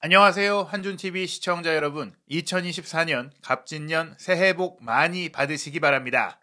안녕하세요. 한준TV 시청자 여러분. 2024년 갑진년 새해 복 많이 받으시기 바랍니다.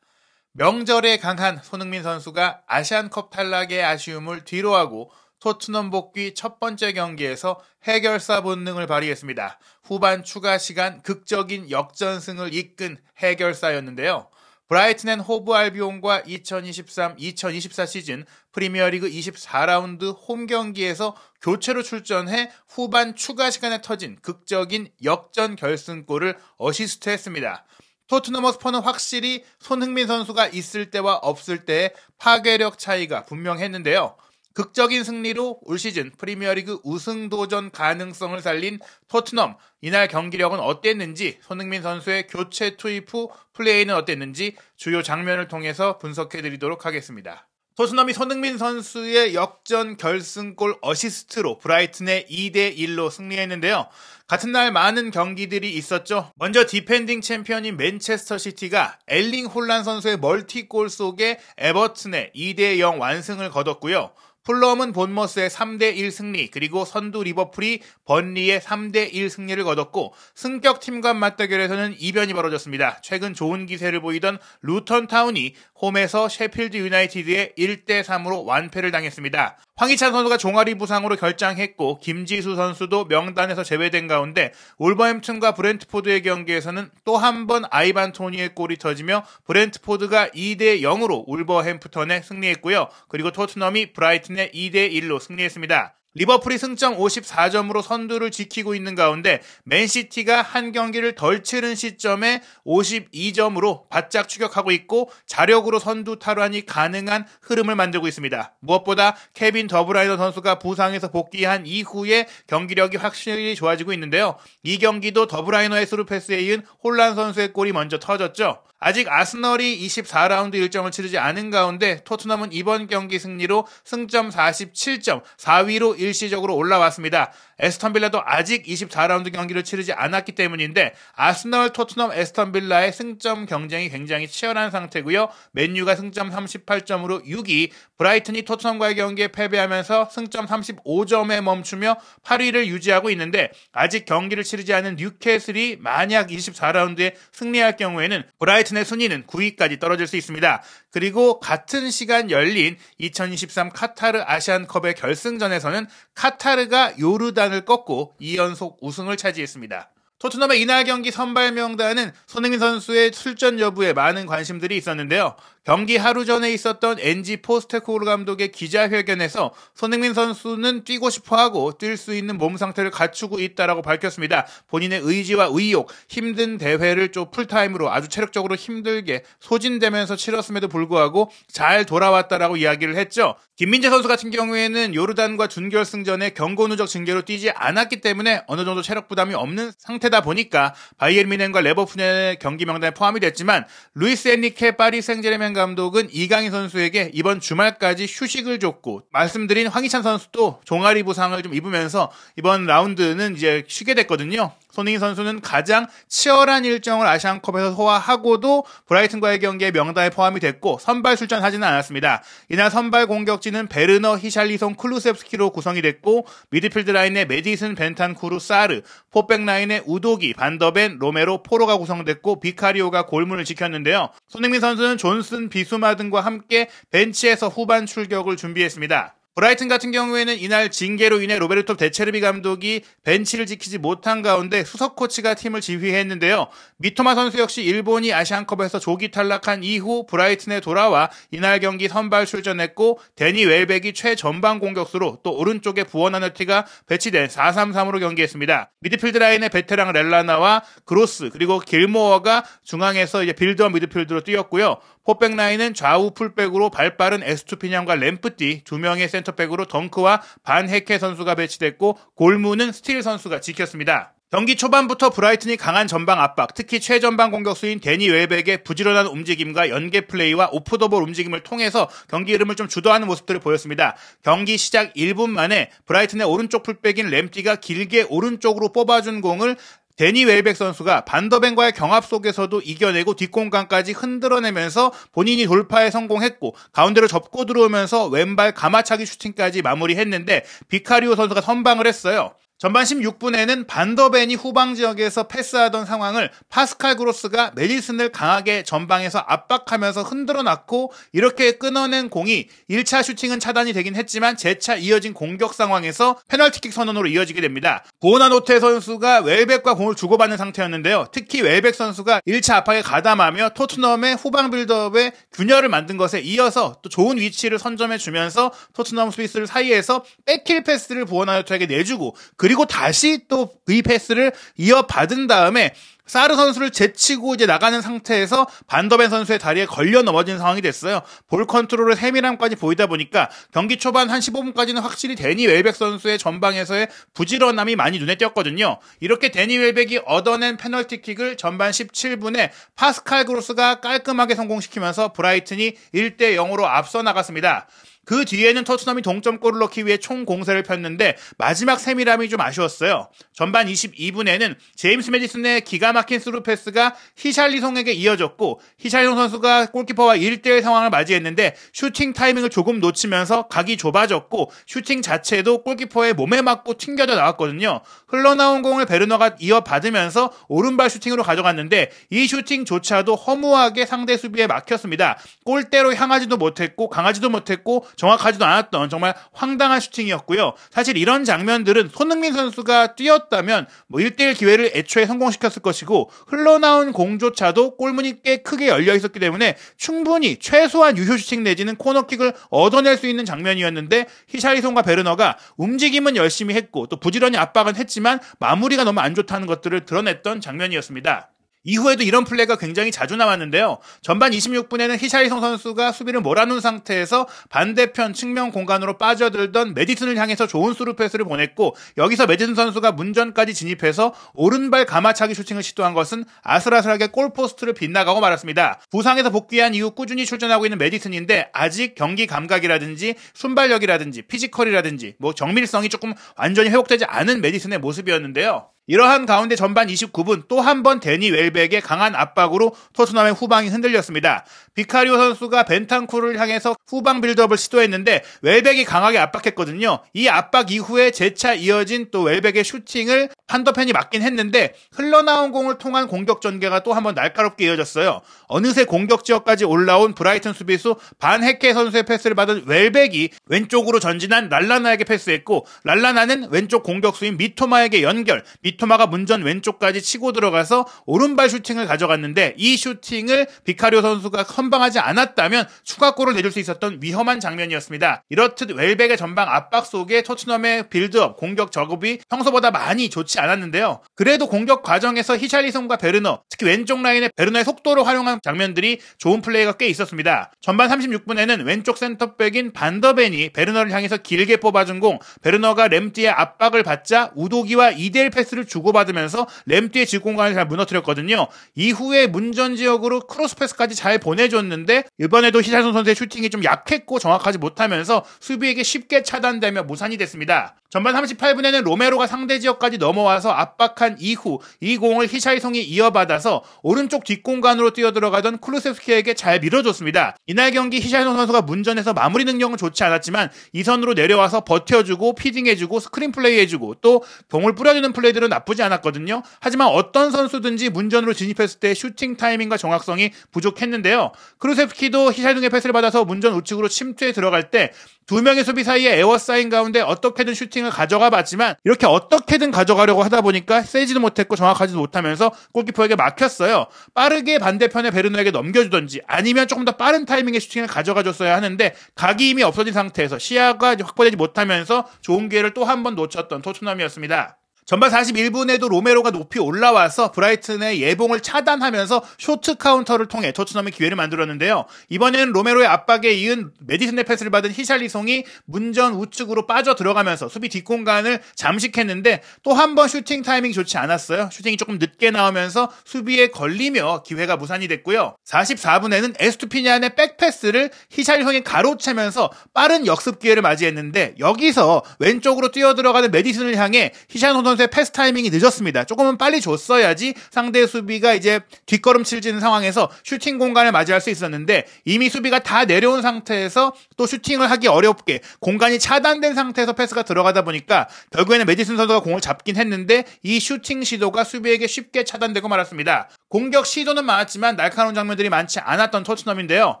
명절에 강한 손흥민 선수가 아시안컵 탈락의 아쉬움을 뒤로하고 토트넘 복귀 첫 번째 경기에서 해결사 본능을 발휘했습니다. 후반 추가 시간 극적인 역전승을 이끈 해결사였는데요. 브라이튼 앤 호브 알비온과 2023-2024 시즌 프리미어리그 24라운드 홈 경기에서 교체로 출전해 후반 추가 시간에 터진 극적인 역전 결승골을 어시스트했습니다. 토트넘 허스퍼는 확실히 손흥민 선수가 있을 때와 없을 때의 파괴력 차이가 분명했는데요. 극적인 승리로 올 시즌 프리미어리그 우승 도전 가능성을 살린 토트넘, 이날 경기력은 어땠는지, 손흥민 선수의 교체 투입 후 플레이는 어땠는지 주요 장면을 통해서 분석해드리도록 하겠습니다. 토트넘이 손흥민 선수의 역전 결승골 어시스트로 브라이튼의 2대1로 승리했는데요. 같은 날 많은 경기들이 있었죠. 먼저 디펜딩 챔피언인 맨체스터 시티가 엘링 홀란 선수의 멀티골 속에 에버튼의 2대0 완승을 거뒀고요. 풀럼은 본머스의 3대1 승리, 그리고 선두 리버풀이 번리의 3대1 승리를 거뒀고, 승격팀 간 맞대결에서는 이변이 벌어졌습니다. 최근 좋은 기세를 보이던 루턴 타운이 홈에서 셰필드 유나이티드의 1대3으로 완패를 당했습니다. 황희찬 선수가 종아리 부상으로 결장했고, 김지수 선수도 명단에서 제외된 가운데 울버햄튼과 브렌트포드의 경기에서는 또 한 번 아이반 토니의 골이 터지며 브렌트포드가 2대0으로 울버햄프턴에 승리했고요. 그리고 토트넘이 브라이튼의 2대1로 승리했습니다. 리버풀이 승점 54점으로 선두를 지키고 있는 가운데 맨시티가 한 경기를 덜 치른 시점에 52점으로 바짝 추격하고 있고 자력으로 선두 탈환이 가능한 흐름을 만들고 있습니다. 무엇보다 케빈 더브라이너 선수가 부상에서 복귀한 이후에 경기력이 확실히 좋아지고 있는데요. 이 경기도 더브라이너의 스루패스에 이은 홀란 선수의 골이 먼저 터졌죠. 아직 아스널이 24라운드 일정을 치르지 않은 가운데 토트넘은 이번 경기 승리로 승점 47점, 4위로 일시적으로 올라왔습니다. 에스턴 빌라도 아직 24라운드 경기를 치르지 않았기 때문인데 아스널, 토트넘, 에스턴 빌라의 승점 경쟁이 굉장히 치열한 상태고요. 맨유가 승점 38점으로 6위, 브라이튼이 토트넘과의 경기에 패배하면서 승점 35점에 멈추며 8위를 유지하고 있는데 아직 경기를 치르지 않은 뉴캐슬이 만약 24라운드에 승리할 경우에는 브라이튼의 순위는 9위까지 떨어질 수 있습니다. 그리고 같은 시간 열린 2023 카타르 아시안컵의 결승전에서는 카타르가 요르단을 꺾고 2연속 우승을 차지했습니다. 토트넘의 이날 경기 선발 명단은 손흥민 선수의 출전 여부에 많은 관심들이 있었는데요. 경기 하루 전에 있었던 엔지 포스테코글루 감독의 기자회견에서 손흥민 선수는 뛰고 싶어하고 뛸 수 있는 몸 상태를 갖추고 있다라고 밝혔습니다. 본인의 의지와 의욕, 힘든 대회를 좀 풀타임으로 아주 체력적으로 힘들게 소진되면서 치렀음에도 불구하고 잘 돌아왔다라고 이야기를 했죠. 김민재 선수 같은 경우에는 요르단과 준결승전에 경고 누적 징계로 뛰지 않았기 때문에 어느 정도 체력 부담이 없는 상태다 보니까 바이에른 뮌헨과 레버쿠젠의 경기 명단에 포함이 됐지만 루이스 엔리케 파리 생제르맹 감독은 이강인 선수에게 이번 주말까지 휴식을 줬고, 말씀드린 황희찬 선수도 종아리 부상을 좀 입으면서 이번 라운드는 이제 쉬게 됐거든요. 손흥민 선수는 가장 치열한 일정을 아시안컵에서 소화하고도 브라이튼과의 경기에 명단에 포함이 됐고 선발 출전하지는 않았습니다. 이날 선발 공격진은 베르너, 히샬리송, 클루셉스키로 구성이 됐고 미드필드 라인에 메디슨, 벤탄쿠르, 사르, 포백 라인에 우도기, 반더벤, 로메로, 포로가 구성됐고 비카리오가 골문을 지켰는데요. 손흥민 선수는 존슨, 비수마 등과 함께 벤치에서 후반 출격을 준비했습니다. 브라이튼 같은 경우에는 이날 징계로 인해 로베르토 데체르비 감독이 벤치를 지키지 못한 가운데 수석 코치가 팀을 지휘했는데요. 미토마 선수 역시 일본이 아시안컵에서 조기 탈락한 이후 브라이튼에 돌아와 이날 경기 선발 출전했고 데니 웰백이 최전방 공격수로 또 오른쪽에 부원하너티가 배치된 4-3-3으로 경기했습니다. 미드필드 라인의 베테랑 렐라나와 그로스 그리고 길모어가 중앙에서 이제 빌드업 미드필드로 뛰었고요. 포백 라인은 좌우 풀백으로 발빠른 에스투피냥과 램프티, 두 명의 센터백으로 덩크와 반 헤케 선수가 배치됐고 골문은 스틸 선수가 지켰습니다. 경기 초반부터 브라이튼이 강한 전방 압박, 특히 최전방 공격수인 데니 웰백의 부지런한 움직임과 연계 플레이와 오프더볼 움직임을 통해서 경기 흐름을 좀 주도하는 모습들을 보였습니다. 경기 시작 1분 만에 브라이튼의 오른쪽 풀백인 램티가 길게 오른쪽으로 뽑아준 공을 데니 웰백 선수가 반더벤과의 경합 속에서도 이겨내고 뒷공간까지 흔들어내면서 본인이 돌파에 성공했고 가운데로 접고 들어오면서 왼발 가마차기 슈팅까지 마무리했는데 비카리오 선수가 선방을 했어요. 전반 16분에는 반더벤이 후방 지역에서 패스하던 상황을 파스칼 그로스가 메디슨을 강하게 전방에서 압박하면서 흔들어 놨고, 이렇게 끊어낸 공이 1차 슈팅은 차단이 되긴 했지만 재차 이어진 공격 상황에서 페널티킥 선언으로 이어지게 됩니다. 보나노테 선수가 웰백과 공을 주고받는 상태였는데요. 특히 웰백 선수가 1차 압박에 가담하며 토트넘의 후방 빌드업에 균열을 만든 것에 이어서 또 좋은 위치를 선점해주면서 토트넘 수비수들 사이에서 백힐 패스를 보나노테에게 내주고, 그리고 다시 또 이 패스를 이어받은 다음에 사르 선수를 제치고 이제 나가는 상태에서 반더벤 선수의 다리에 걸려 넘어진 상황이 됐어요. 볼 컨트롤의 세밀함까지 보이다 보니까 경기 초반 한 15분까지는 확실히 데니 웰백 선수의 전방에서의 부지런함이 많이 눈에 띄었거든요. 이렇게 데니 웰백이 얻어낸 페널티킥을 전반 17분에 파스칼 그로스가 깔끔하게 성공시키면서 브라이튼이 1대0으로 앞서 나갔습니다. 그 뒤에는 토트넘이 동점골을 넣기 위해 총 공세를 폈는데 마지막 세밀함이 좀 아쉬웠어요. 전반 22분에는 제임스 메디슨의 기가 막힌 스루 패스가 히샬리송에게 이어졌고, 히샬리송 선수가 골키퍼와 1대1 상황을 맞이했는데 슈팅 타이밍을 조금 놓치면서 각이 좁아졌고, 슈팅 자체도 골키퍼의 몸에 맞고 튕겨져 나왔거든요. 흘러나온 공을 베르너가 이어받으면서 오른발 슈팅으로 가져갔는데 이 슈팅조차도 허무하게 상대 수비에 막혔습니다. 골대로 향하지도 못했고 강하지도 못했고 정확하지도 않았던 정말 황당한 슈팅이었고요. 사실 이런 장면들은 손흥민 선수가 뛰었다면 1대1 기회를 애초에 성공시켰을 것이고, 흘러나온 공조차도 골문이 꽤 크게 열려 있었기 때문에 충분히 최소한 유효 슈팅 내지는 코너킥을 얻어낼 수 있는 장면이었는데, 히샬리송과 베르너가 움직임은 열심히 했고 또 부지런히 압박은 했지만 마무리가 너무 안 좋다는 것들을 드러냈던 장면이었습니다. 이후에도 이런 플레이가 굉장히 자주 나왔는데요. 전반 26분에는 히샬리송 선수가 수비를 몰아놓은 상태에서 반대편 측면 공간으로 빠져들던 메디슨을 향해서 좋은 스루 패스를 보냈고, 여기서 메디슨 선수가 문전까지 진입해서 오른발 가마차기 슈팅을 시도한 것은 아슬아슬하게 골포스트를 빗나가고 말았습니다. 부상에서 복귀한 이후 꾸준히 출전하고 있는 메디슨인데 아직 경기 감각이라든지 순발력이라든지 피지컬이라든지 정밀성이 조금 완전히 회복되지 않은 메디슨의 모습이었는데요. 이러한 가운데 전반 29분 또 한 번 데니 웰백의 강한 압박으로 토트넘의 후방이 흔들렸습니다. 비카리오 선수가 벤탄쿠르를 향해서 후방 빌드업을 시도했는데 웰백이 강하게 압박했거든요. 이 압박 이후에 재차 이어진 또 웰백의 슈팅을 판더펜이 맞긴 했는데 흘러나온 공을 통한 공격 전개가 또 한 번 날카롭게 이어졌어요. 어느새 공격 지역까지 올라온 브라이튼 수비수 반 헤케 선수의 패스를 받은 웰백이 왼쪽으로 전진한 랄라나에게 패스했고, 랄라나는 왼쪽 공격수인 미토마에게 연결, 미토마가 문전 왼쪽까지 치고 들어가서 오른발 슈팅을 가져갔는데 이 슈팅을 비카리오 선수가 선방하지 않았다면 추가골을 내줄 수 있었던 위험한 장면이었습니다. 이렇듯 웰백의 전방 압박 속에 토트넘의 빌드업, 공격 작업이 평소보다 많이 좋지 않았는데요. 그래도 공격 과정에서 히샬리송과 베르너, 특히 왼쪽 라인의 베르너의 속도를 활용한 장면들이 좋은 플레이가 꽤 있었습니다. 전반 36분에는 왼쪽 센터백인 반더벤이 베르너를 향해서 길게 뽑아준 공, 베르너가 램띠의 압박을 받자 우도기와 2대1 패스를 주고받으면서 램띠의 직공간을 잘 무너뜨렸거든요. 이후에 문전 지역으로 크로스 패스까지 잘 보내줬는데 이번에도 히샬리송 선수의 슈팅이 좀 약했고 정확하지 못하면서 수비에게 쉽게 차단되며 무산이 됐습니다. 전반 38분에는 로메로가 상대 지역까지 넘어와서 압박한 이후 이 공을 히샬리송이 이어받아서 오른쪽 뒷공간으로 뛰어들어가던 쿠루세프스키에게 잘 밀어줬습니다. 이날 경기 히샬리송 선수가 문전에서 마무리 능력은 좋지 않았지만 이 선으로 내려와서 버텨주고 피딩해주고 스크린 플레이 해주고 또 공을 뿌려주는 플레이들은 나쁘지 않았거든요. 하지만 어떤 선수든지 문전으로 진입했을 때 슈팅 타이밍과 정확성이 부족했는데요. 쿠루세프스키도 히샬리송의 패스를 받아서 문전 우측으로 침투해 들어갈 때 두 명의 수비 사이에 에워싸인 가운데 어떻게든 슈팅을 가져가 봤지만 이렇게 어떻게든 가져가려고 하다 보니까 세지도 못했고 정확하지도 못하면서 골키퍼에게 막혔어요. 빠르게 반대편의 베르너에게 넘겨주던지 아니면 조금 더 빠른 타이밍의 슈팅을 가져가 줬어야 하는데 각이 이미 없어진 상태에서 시야가 확보되지 못하면서 좋은 기회를 또 한 번 놓쳤던 토트넘이었습니다. 전반 41분에도 로메로가 높이 올라와서 브라이튼의 예봉을 차단하면서 쇼트 카운터를 통해 토트넘이 기회를 만들었는데요. 이번에는 로메로의 압박에 이은 메디슨의 패스를 받은 히샬리송이 문전 우측으로 빠져 들어가면서 수비 뒷공간을 잠식했는데 또 한 번 슈팅 타이밍이 좋지 않았어요. 슈팅이 조금 늦게 나오면서 수비에 걸리며 기회가 무산이 됐고요. 44분에는 에스투피런의 백패스를 히샬리송이 가로채면서 빠른 역습 기회를 맞이했는데 여기서 왼쪽으로 뛰어들어가는 메디슨을 향해 히샬리송 선수의 선수의 패스 타이밍이 늦었습니다. 조금은 빨리 줬어야지 상대 수비가 이제 뒷걸음칠 상황에서 슈팅 공간을 맞이할 수 있었는데 이미 수비가 다 내려온 상태에서 또 슈팅을 하기 어렵게 공간이 차단된 상태에서 패스가 들어가다 보니까 결국에는 메디슨 선수가 공을 잡긴 했는데 이 슈팅 시도가 수비에게 쉽게 차단되고 말았습니다. 공격 시도는 많았지만 날카로운 장면들이 많지 않았던 토트넘인데요.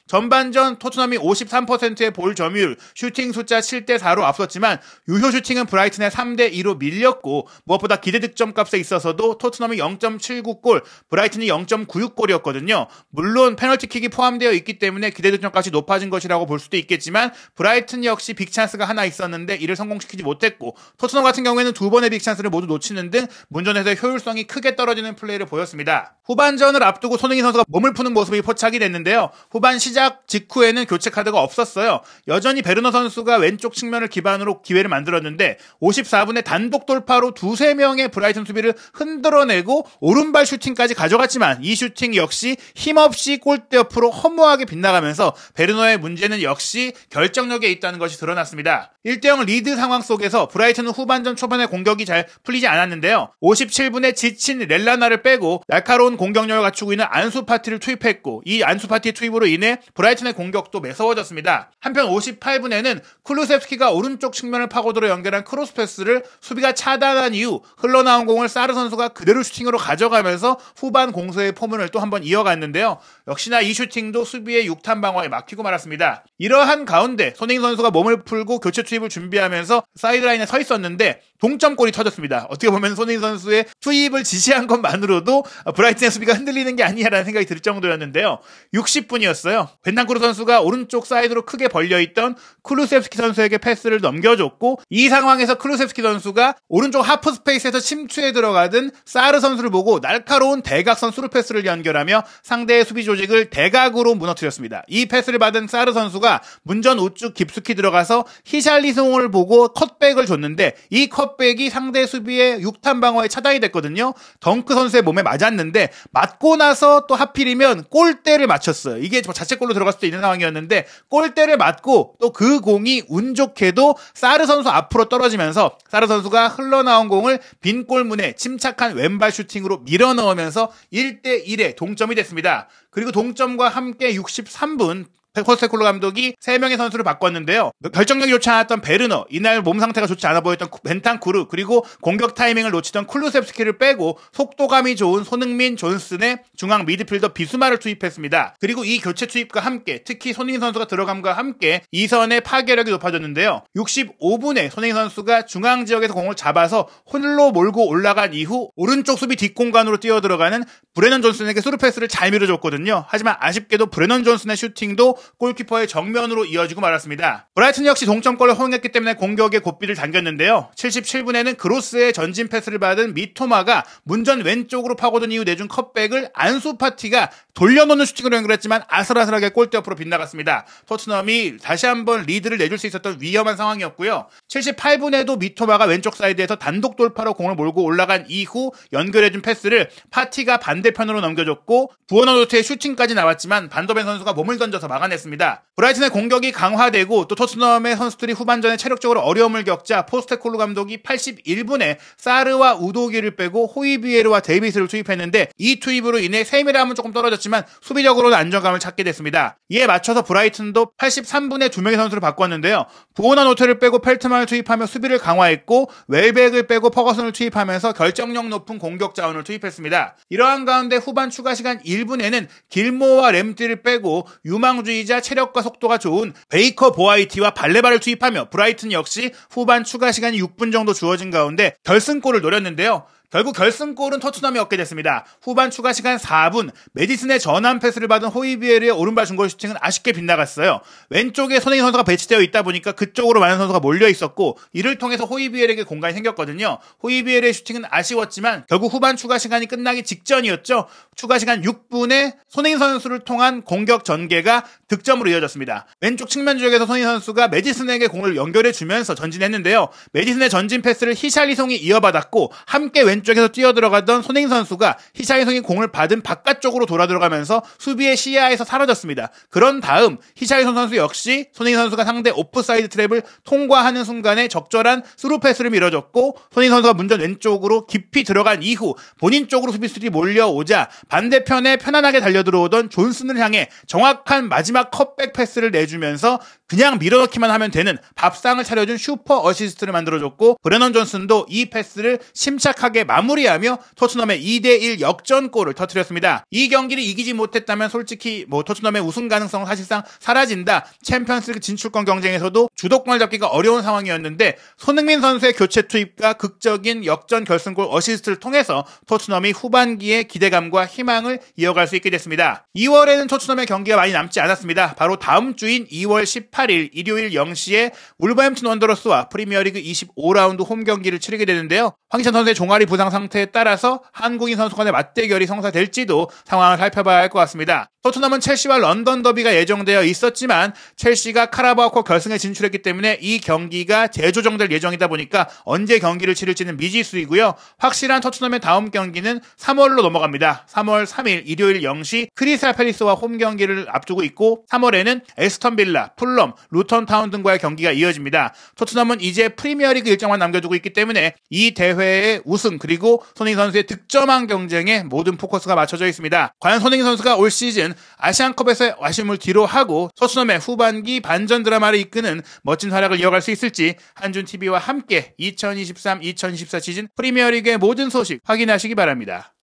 전반전 토트넘이 53%의 볼 점유율, 슈팅 숫자 7대4로 앞섰지만 유효 슈팅은 브라이튼의 3대2로 밀렸고 무엇보다 기대 득점 값에 있어서도 토트넘이 0.79골, 브라이튼이 0.96골이었거든요. 물론 페널티킥이 포함되어 있기 때문에 기대 득점 값이 높아진 것이라고 볼 수도 있겠지만 브라이튼 역시 빅찬스가 하나 있었는데 이를 성공시키지 못했고 토트넘 같은 경우에는 두 번의 빅찬스를 모두 놓치는 등 문전에서의 효율성이 크게 떨어지는 플레이를 보였습니다. 후반전을 앞두고 손흥민 선수가 몸을 푸는 모습이 포착이 됐는데요. 후반 시작 직후에는 교체 카드가 없었어요. 여전히 베르너 선수가 왼쪽 측면을 기반으로 기회를 만들었는데 54분에 단독 돌파로 두세 명의 브라이튼 수비를 흔들어내고 오른발 슈팅까지 가져갔지만 이 슈팅 역시 힘없이 골대 옆으로 허무하게 빗나가면서 베르너의 문제는 역시 결정력에 있다는 것이 드러났습니다. 1대0 리드 상황 속에서 브라이튼은 후반전 초반에 공격이 잘 풀리지 않았는데요. 57분에 지친 렐라나를 빼고 날카로운 공격력을 갖추고 있는 안수 파티를 투입했고 이 안수 파티의 투입으로 인해 브라이튼의 공격도 매서워졌습니다. 한편 58분에는 쿨루셉스키가 오른쪽 측면을 파고들어 연결한 크로스 패스를 수비가 차단한 이후 흘러나온 공을 사르 선수가 그대로 슈팅으로 가져가면서 후반 공세의 포문을 또 한번 이어갔는데요. 역시나 이 슈팅도 수비의 육탄 방어에 막히고 말았습니다. 이러한 가운데 손흥민 선수가 몸을 풀고 교체 투입을 준비하면서 사이드라인에 서 있었는데 동점골이 터졌습니다. 어떻게 보면 손흥민 선수의 투입을 지시한 것만으로도 브라이튼의 수비가 흔들리는 게 아니냐라는 생각이 들 정도였는데요. 60분이었어요. 벤탄쿠르 선수가 오른쪽 사이드로 크게 벌려있던 쿨루셉스키 선수에게 패스를 넘겨줬고 이 상황에서 쿨루셉스키 선수가 오른쪽 하프 스페이스에서 침투에 들어가던 사르 선수를 보고 날카로운 대각선 스루 패스를 연결하며 상대의 수비 조직을 대각으로 무너뜨렸습니다. 이 패스를 받은 사르 선수가 문전 우측 깊숙이 들어가서 히샬리송을 보고 컷백을 줬는데 이 컷백이 상대 수비의 육탄 방어에 차단이 됐거든요. 덩크 선수의 몸에 맞았는데 맞고 나서 또 하필이면 골대를 맞췄어요. 이게 자책골로 들어갈 수도 있는 상황이었는데 골대를 맞고 또 그 공이 운 좋게도 사르 선수 앞으로 떨어지면서 사르 선수가 흘러나온 공을 빈 골문에 침착한 왼발 슈팅으로 밀어넣으면서 1대1의 동점이 됐습니다. 그리고 동점과 함께 63분 포스테콜로 감독이 3명의 선수를 바꿨는데요. 결정력이 좋지 않았던 베르너, 이날 몸 상태가 좋지 않아 보였던 벤탄쿠르, 그리고 공격 타이밍을 놓치던 쿨루셉스키를 빼고 속도감이 좋은 손흥민, 존슨의 중앙 미드필더 비수마를 투입했습니다. 그리고 이 교체 투입과 함께 특히 손흥민 선수가 들어감과 함께 이선의 파괴력이 높아졌는데요. 65분에 손흥민 선수가 중앙 지역에서 공을 잡아서 홀로 몰고 올라간 이후 오른쪽 수비 뒷공간으로 뛰어들어가는 브레넌 존슨에게 스루 패스를 잘 밀어줬거든요. 하지만 아쉽게도 브레넌 존슨의 슈팅도 골키퍼의 정면으로 이어지고 말았습니다. 브라이튼 역시 동점골을 허용했기 때문에 공격의 고삐를 당겼는데요. 77분에는 그로스의 전진 패스를 받은 미토마가 문전 왼쪽으로 파고든 이후 내준 컷백을 안수 파티가 돌려놓는 슈팅으로 연결했지만 아슬아슬하게 골대 옆으로 빗나갔습니다. 토트넘이 다시 한번 리드를 내줄 수 있었던 위험한 상황이었고요. 78분에도 미토마가 왼쪽 사이드에서 단독 돌파로 공을 몰고 올라간 이후 연결해준 패스를 파티가 반대편으로 넘겨줬고 부어너노트의 슈팅까지 나왔지만 반더벤 선수가 몸을 던져서 막아냈습니다. 브라이튼의 공격이 강화되고 또 토트넘의 선수들이 후반전에 체력적으로 어려움을 겪자 포스테콜루 감독이 81분에 사르와 우도기를 빼고 호이비에르와 데이비스를 투입했는데 이 투입으로 인해 세밀함은 조금 떨어졌지만 수비적으로는 안정감을 찾게 됐습니다. 이에 맞춰서 브라이튼도 83분에 2명의 선수를 바꿨는데요. 부오나노테를 빼고 펠트만을 투입하며 수비를 강화했고 웰백을 빼고 퍼거슨을 투입하면서 결정력 높은 공격 자원을 투입했습니다. 이러한 가운데 후반 추가 시간 1분에는 길모와 램띠를 빼고 유망주의자 체력과 속도가 좋은 베이커 보아이티와 발레바를 투입하며 브라이튼 역시 후반 추가 시간이 6분 정도 주어진 가운데 결승골을 노렸는데요. 결국 결승골은 토트넘이 얻게 됐습니다. 후반 추가 시간 4분 메디슨의 전환 패스를 받은 호이비에르의 오른발 중거리 슈팅은 아쉽게 빗나갔어요. 왼쪽에 손흥민 선수가 배치되어 있다 보니까 그쪽으로 많은 선수가 몰려 있었고 이를 통해서 호이비에르에게 공간이 생겼거든요. 호이비에르의 슈팅은 아쉬웠지만 결국 후반 추가 시간이 끝나기 직전이었죠. 추가 시간 6분에 손흥민 선수를 통한 공격 전개가 득점으로 이어졌습니다. 왼쪽 측면 지역에서 손흥민 선수가 메디슨에게 공을 연결해주면서 전진했는데요. 메디슨의 전진 패스를 히샬리송이 이어받았고 함께 왼쪽에서 뛰어들어가던 손흥민 선수가 히차이송이 공을 받은 바깥쪽으로 돌아 들어가면서 수비의 시야에서 사라졌습니다. 그런 다음 히차이송 선수 역시 손흥민 선수가 상대 오프사이드 트랩을 통과하는 순간에 적절한 스루 패스를 밀어줬고, 손흥민 선수가 문전 왼쪽으로 깊이 들어간 이후 본인 쪽으로 수비수들이 몰려오자 반대편에 편안하게 달려들어오던 존슨을 향해 정확한 마지막 컷백 패스를 내주면서 그냥 밀어넣기만 하면 되는 밥상을 차려준 슈퍼 어시스트를 만들어줬고, 브레넌 존슨도 이 패스를 침착하게 마무리하며 토트넘의 2대1 역전골을 터뜨렸습니다. 이 경기를 이기지 못했다면 솔직히 토트넘의 우승 가능성은 사실상 사라진다. 챔피언스리그 진출권 경쟁에서도 주도권을 잡기가 어려운 상황이었는데, 손흥민 선수의 교체 투입과 극적인 역전 결승골 어시스트를 통해서 토트넘이 후반기에 기대감과 희망을 이어갈 수 있게 됐습니다. 2월에는 토트넘의 경기가 많이 남지 않았습니다. 바로 다음 주인 2월 18일 일요일 0시에 울버햄튼 원더러스와 프리미어리그 25라운드 홈 경기를 치르게 되는데요. 황희찬 선수의 종아리 부상 상태에 따라서 한국인 선수 간의 맞대결이 성사될지도 상황을 살펴봐야 할 것 같습니다. 토트넘은 첼시와 런던 더비가 예정되어 있었지만 첼시가 카라바오컵 결승에 진출했기 때문에 이 경기가 재조정될 예정이다 보니까 언제 경기를 치를지는 미지수이고요. 확실한 토트넘의 다음 경기는 3월로 넘어갑니다. 3월 3일 일요일 0시 크리스탈 팰리스와 홈 경기를 앞두고 있고, 3월에는 에스턴 빌라, 풀럼, 루턴 타운 등과의 경기가 이어집니다. 토트넘은 이제 프리미어리그 일정만 남겨두고 있기 때문에 이 대회의 우승 그리고 손흥민 선수의 득점왕 경쟁에 모든 포커스가 맞춰져 있습니다. 과연 손흥민 선수가 올 시즌 아시안컵에서의 아쉬움을 뒤로하고 토트넘의 후반기 반전 드라마를 이끄는 멋진 활약을 이어갈 수 있을지 한준TV와 함께 2023-2024 시즌 프리미어리그의 모든 소식 확인하시기 바랍니다.